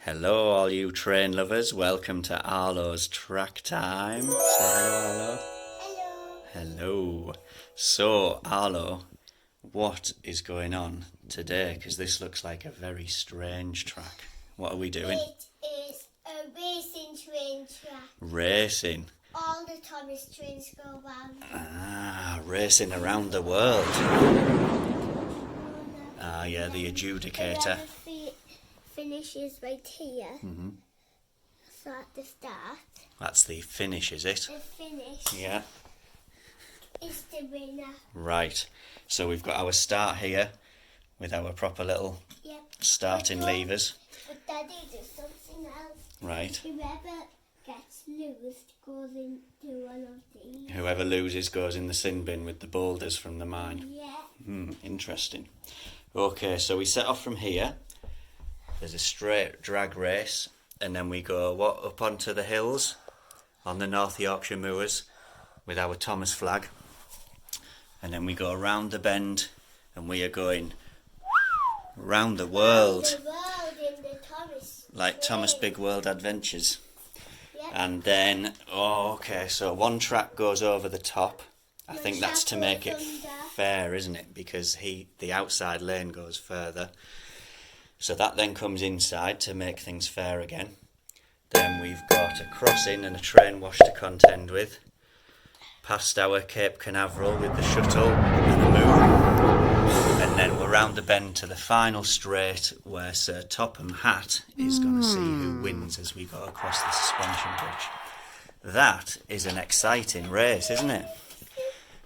Hello all you train lovers, welcome to Arlo's Track Time. Say hello Arlo. Hello. Hello. So Arlo, what is going on today? Because this looks like a very strange track. What are we doing? It is a racing train track. Racing. All the Thomas trains go round. Racing around the world. Yeah, the adjudicator. Finishes right here. So at the start. That's the finish, is it? The finish. Yeah. Is the winner. Right. So we've got our start here with our proper little starting levers. But Daddy does something else. Right. Whoever gets loosed goes into one of these. Whoever loses goes in the sin bin with the boulders from the mine. Yeah. Interesting. Okay, so we set off from here. There's a straight drag race, and then we go up onto the hills on the North Yorkshire moors with our Thomas flag, and then we go around the bend, and we are going round the world, The world in the Thomas. like Thomas Big World Adventures. Yep. And then, so one track goes over the top. I think that's to make it fair, isn't it? Because the outside lane goes further. So that then comes inside to make things fair again. Then we've got a crossing and a train wash to contend with. Past our Cape Canaveral with the shuttle and the moon. And then we're round the bend to the final straight where Sir Topham Hatt is going to see who wins as we go across the suspension bridge. That is an exciting race, isn't it?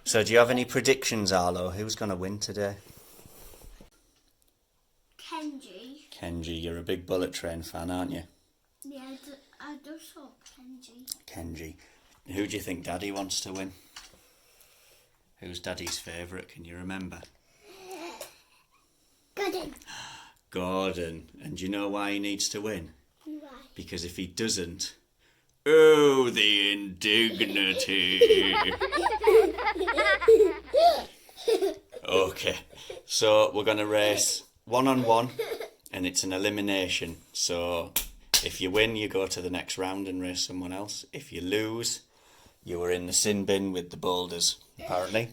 So do you have any predictions, Arlo? Who's going to win today? Kenji, you're a big bullet train fan, aren't you? Yeah, I just saw Kenji. Who do you think Daddy wants to win? Who's Daddy's favourite, can you remember? Gordon. And do you know why he needs to win? Why? Because if he doesn't... Oh, the indignity! Okay, so we're going to race one-on-one, and it's an elimination. So if you win, you go to the next round and race someone else. If you lose, you are in the sin bin with the boulders, apparently.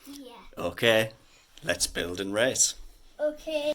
Yeah. Okay, let's build and race. Okay.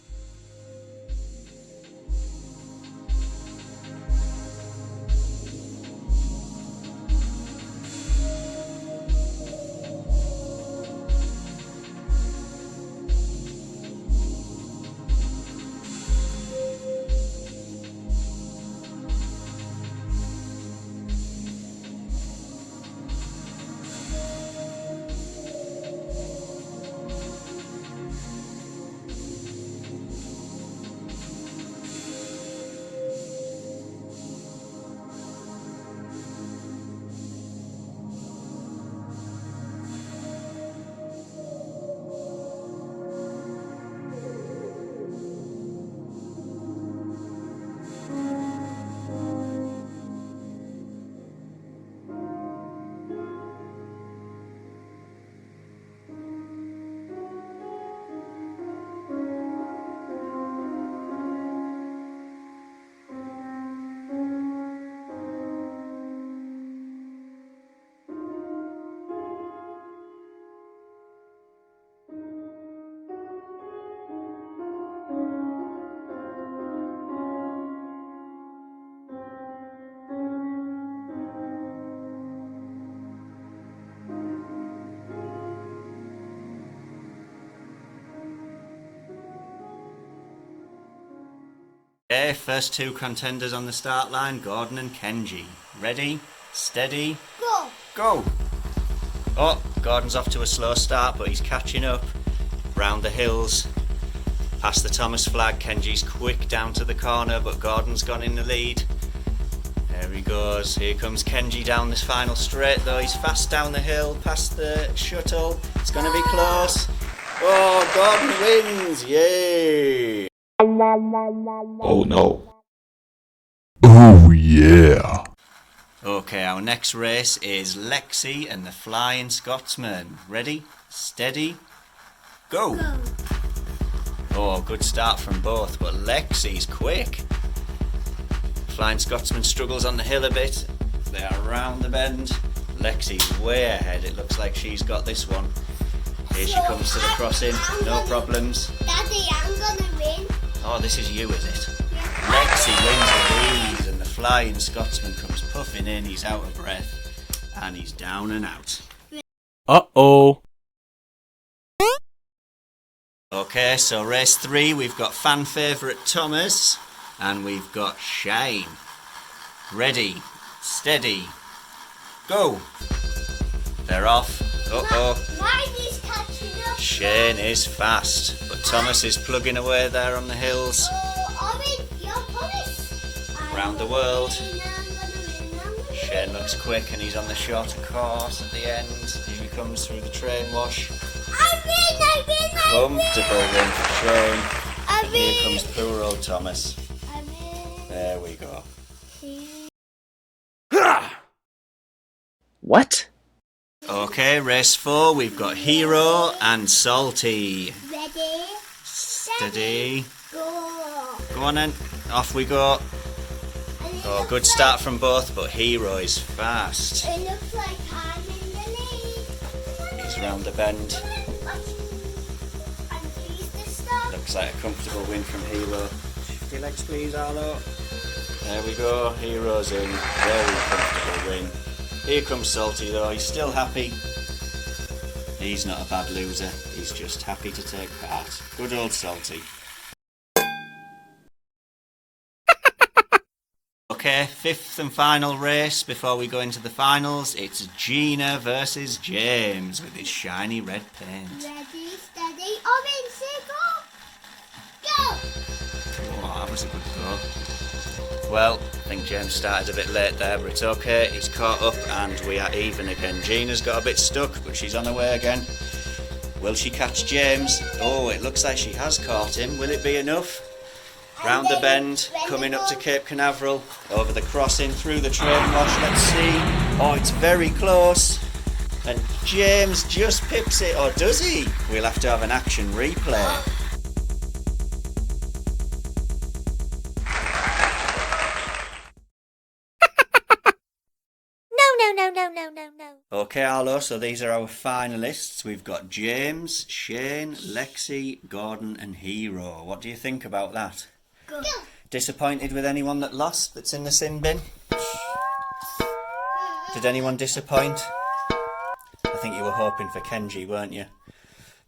Okay, first two contenders on the start line, Gordon and Kenji. Ready, steady, go! Oh, Gordon's off to a slow start, but he's catching up. Round the hills, past the Thomas flag. Kenji's quick down to the corner, but Gordon's gone in the lead. There he goes. Here comes Kenji down this final straight, though. He's fast down the hill, past the shuttle. It's going to be close. Oh, Gordon wins! Yay! Oh no. Oh yeah. Okay, our next race is Lexi and the Flying Scotsman. Ready, steady, go! Oh, good start from both, but Lexi's quick. Flying Scotsman struggles on the hill a bit. They are round the bend. Lexi's way ahead. It looks like she's got this one. Here she comes to the crossing. No problems. Daddy, I'm gonna win. Oh, this is you, is it? Lexi wins with ease, and the Flying Scotsman comes puffing in. He's out of breath, and he's down and out. Uh-oh. Okay, so race 3, we've got fan favourite Thomas, and we've got Shane. Ready, steady, go. They're off. Uh-oh. Mine is catching up. Shane is fast, but Thomas is plugging away there on the hills. Oh, Owen, you're Thomas. Round the world. I'm gonna win. Shane looks quick and he's on the shorter course at the end. Here he comes through the train wash. I win. Comfortable win for Shane. I And here win. comes poor old Thomas. I win. There we go. What? Okay, race 4, we've got Hero and Salty. Ready, Steady. go. Go on then, off we go. And it Oh, looks good start from both, but Hero is fast. It looks like I'm in the lead. He's round the bend. And please to stop. Looks like a comfortable win from Hero. Shift your legs please, Arlo. There we go, Hero's in. Very comfortable win. Here comes Salty though, he's still happy. He's not a bad loser, he's just happy to take part. Good old Salty. Okay, 5th and final race before we go into the finals. It's Gina versus James with his shiny red paint. Ready, steady, orange, say go. Go. Oh, that was a good go. Well, I think James started a bit late there, but it's okay. He's caught up and we are even again. Gina's got a bit stuck, but she's on her way again. Will she catch James? Oh, it looks like she has caught him. Will it be enough? Round the bend, coming up to Cape Canaveral, over the crossing, through the train wash. Let's see. Oh, it's very close. And James just pips it, or does he? We'll have to have an action replay. No. Okay, Arlo, so these are our finalists. We've got James, Shane, Lexi, Gordon and Hero. What do you think about that? Go. Disappointed with anyone that lost that's in the sin bin? Did anyone disappoint? I think you were hoping for Kenji, weren't you?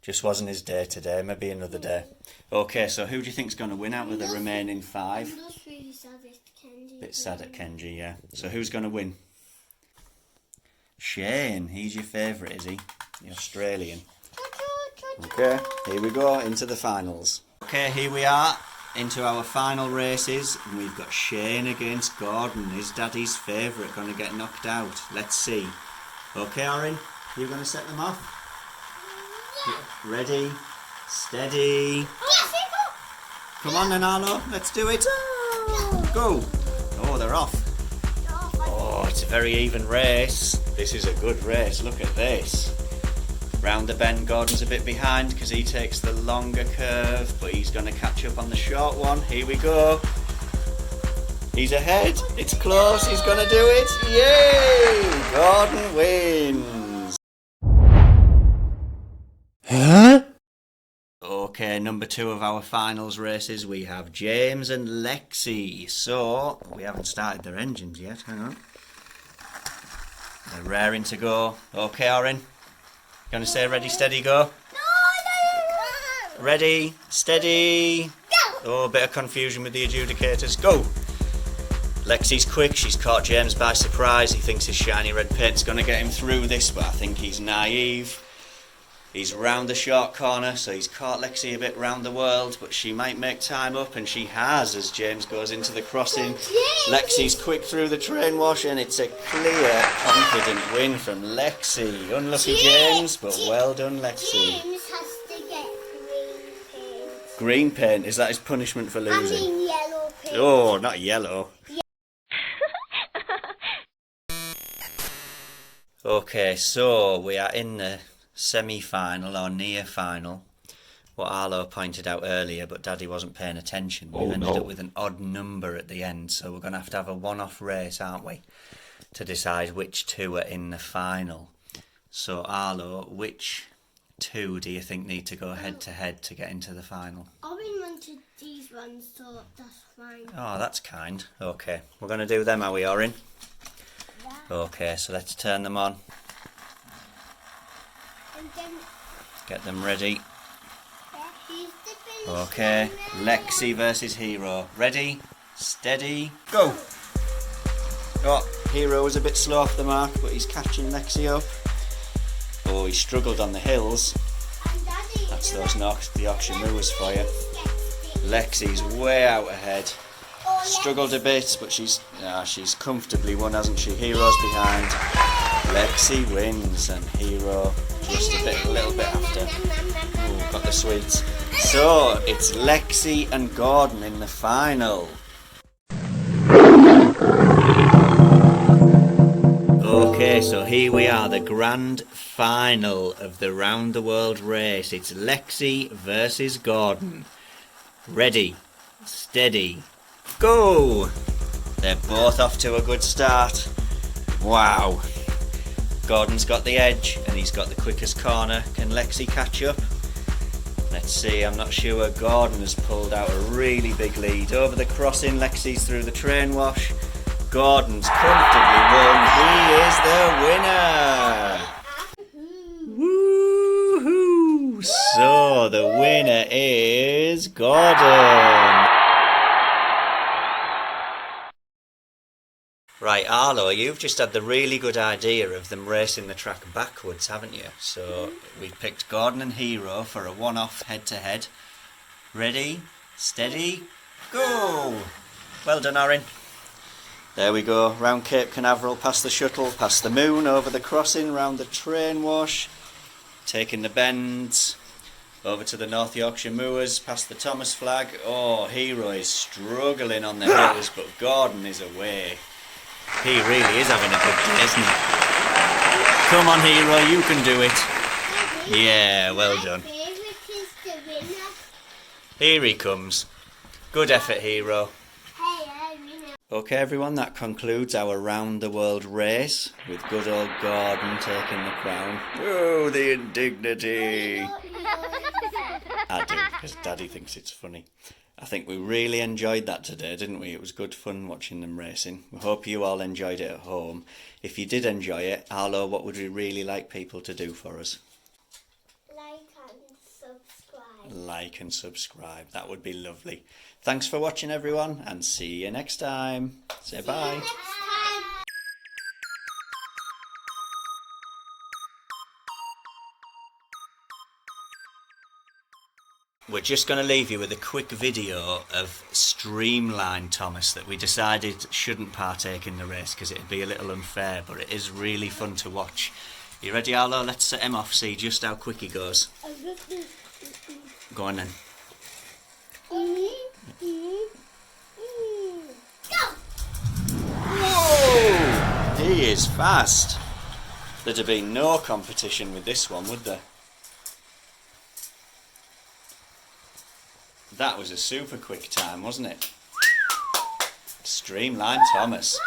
Just wasn't his day today, maybe another day. Okay, so who do you think's going to win out of the remaining 5? I'm just really sad at Kenji. Bit sad at Kenji, yeah. So who's going to win? Shane, he's your favourite, is he? The Australian. Okay, here we go, into the finals. Okay, here we are, into our final races. And we've got Shane against Gordon, his daddy's favourite, going to get knocked out. Let's see. Okay, Orin, you're going to set them off? Yeah. Ready, steady. Come on then, Arlo, let's do it. Go. Oh, they're off. Oh, it's a very even race. This is a good race, look at this. Round the bend, Gordon's a bit behind because he takes the longer curve, but he's going to catch up on the short one. Here we go. He's ahead, it's close, he's going to do it. Yay! Gordon wins. Huh? Okay, number 2 of our finals races, we have James and Lexi. So, we haven't started their engines yet, hang on. They're raring to go. Okay, Orin. Gonna say ready, steady, go? No. Ready, steady. Go. Oh, a bit of confusion with the adjudicators. Go. Lexi's quick. She's caught James by surprise. He thinks his shiny red paint's gonna get him through this, but I think he's naive. He's round the short corner, so he's caught Lexi a bit round the world, but she might make time up, and she has as James goes into the crossing. Lexi's quick through the train wash, and it's a clear, confident win from Lexi. Unlucky James, but well done, Lexi. James has to get green paint. Green paint, is that his punishment for I losing? mean yellow paint. Oh, not yellow. Okay, so we are in the semi-final or near final. what Arlo pointed out earlier, but Daddy wasn't paying attention. We've ended up with an odd number at the end, so we're going to have a one-off race, aren't we, to decide which two are in the final. So Arlo, which two do you think need to go head-to-head to get into the final? Owen wanted these ones, so that's fine. Oh, that's kind. Okay, we're going to do them, are we, Orin? Yeah. Okay, so let's turn them on. And then Get them ready. here's the finish Okay, line. Lexi versus Hero. Ready, steady, go! Oh, Hero was a bit slow off the mark, but he's catching Lexi up. Oh, he struggled on the hills. And Daddy, That's those the Yorkshire Moors for you. Lexi's way out ahead. Struggled a bit, but she's comfortably won, hasn't she? Hero's behind. Lexi wins, and Hero just a little bit after. Ooh, got the sweets. So it's Lexi and Gordon in the final. Okay, so here we are, the grand final of the Round the World race. It's Lexi versus Gordon. Ready, steady, go! They're both off to a good start. Wow. Gordon's got the edge and he's got the quickest corner. Can Lexi catch up? Let's see, I'm not sure. Gordon has pulled out a really big lead. Over the crossing, Lexi's through the train wash. Gordon's comfortably won. He is the winner. Woohoo! So the winner is Gordon. Right, Arlo, you've just had the really good idea of them racing the track backwards, haven't you? So we've picked Gordon and Hero for a one-off head-to-head. Ready, steady, go! Well done, Orin. There we go, round Cape Canaveral, past the shuttle, past the moon, over the crossing, round the train wash, taking the bends, over to the North Yorkshire Moors, past the Thomas flag. Oh, Hero is struggling on the hills, but Gordon is away. He really is having a good day, isn't he? Come on, Hero, you can do it. Yeah, well done. My favourite is the winner. Here he comes. Good effort, Hero. Hey, I winner. Okay, everyone, that concludes our round the world race with good old Gordon taking the crown. Oh, the indignity! I do, because Daddy thinks it's funny. I think we really enjoyed that today, didn't we? It was good fun watching them racing. We hope you all enjoyed it at home. If you did enjoy it, Arlo, what would we really like people to do for us? Like and subscribe. Like and subscribe. That would be lovely. Thanks for watching, everyone, and see you next time. Say bye. Next time. We're just going to leave you with a quick video of Streamline Thomas that we decided shouldn't partake in the race because it'd be a little unfair, but it is really fun to watch. You ready, Arlo? Let's set him off, see just how quick he goes. Go on then. Whoa! He is fast. There'd have been no competition with this one, would there? That was a super quick time, wasn't it? Streamline Thomas.